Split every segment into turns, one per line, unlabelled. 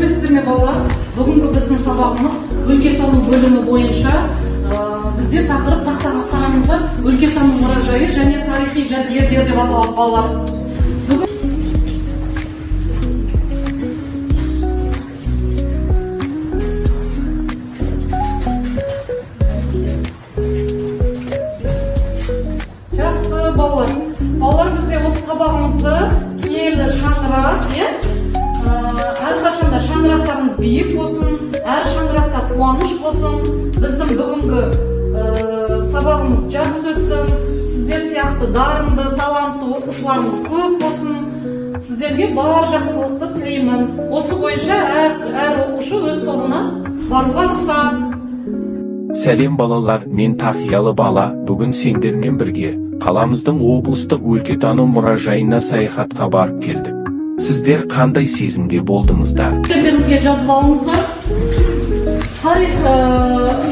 Білесіздер ме балалар, бүгінгі біздің сабағымыз өлкетану бөлімі бойынша бізде тақырып тақтаға қараңыздар, өлкетану мұражайы және тарихи жәдігерлер деп аталады балалар. Жақсы балалар. Балалар бізде осы сабағымызды киелі шаңырақ, әрқашанда шаңырақтарыңыз биік болсын, әр шаңырақта қуаныш болсын. Біздің бүгінгі сабағымыз жақсы өтсін. Сіздер сияқты дарынды, талантты оқушыларымыз көп болсын. Сіздерге бар жақсылықты тілеймін. Осы бойынша әр оқушы өз тобына баруға рұқсат.
Сәлем балалар, мен Тақиялы бала. Бүгін сендермен бірге қаламыздың облыстық өлкетану мұражайына саяхатқа барып келдік. Сіздер қандай сезімде болдыңыздар?
Сіздеріңізге жазып алыңыздар. Тарих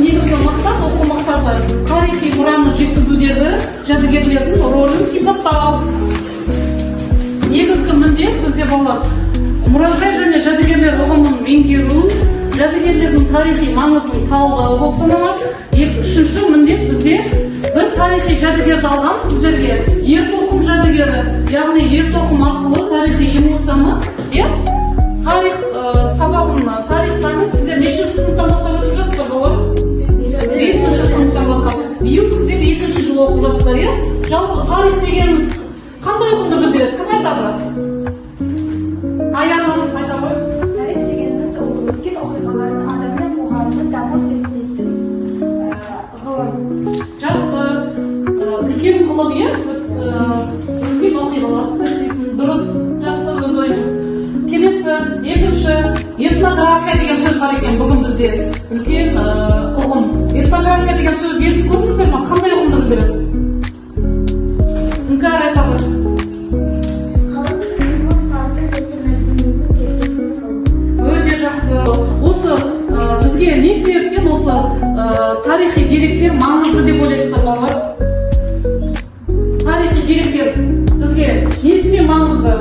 негізгі мақсат, оқу мақсаты тарихи мұраны жеткізудегі жәдігерлердің рөлін сипаттау. Негізгі міндет бізде балалар мұражай және жәдігерлер ұғымын меңгеру, жәдігерлердің тарихи маңызын талдау болып саналады. Үшінші міндет бізде бір тарихи жәдігерді алған сіздерге ертоқым жәдігері, яғни ертоқым арқылы тарихи эмоцияны, тарих сабағын, тарихтаны сіздер нешінші сыныптан бастап өтіп жатсыздар балалар? 5-ші сыныптан бастап. Биыл сіздер 2-ші жыл оқып жатсыздар, жалпы тарих дегеніміз қандай ұғымды білдіреді? Кім айтады? Аяным айта ғой.
Тарих дегеніміз ол өткен оқиғалардың адамның қоғамның даму зерттейтін ғылым.
Жақсы, үлкен ғылым, үлкен оқиғаларды зерттейтін дұрыс, жақсы өз ойыңыз. Келесі, екінші, этнография деген сөз бар екен бүгін бізде. Үлкен ұғым. Этнография деген сөз естіп көрдіңіздер ме? Қандай ұғымды білдіреді? Үңкәр айта ғой. Өте жақсы. Осы бізге не себептен осы тарихи деректер маңызды деп ойлайсыздар балалар? Тарихи деректер бізге несімен маңызды?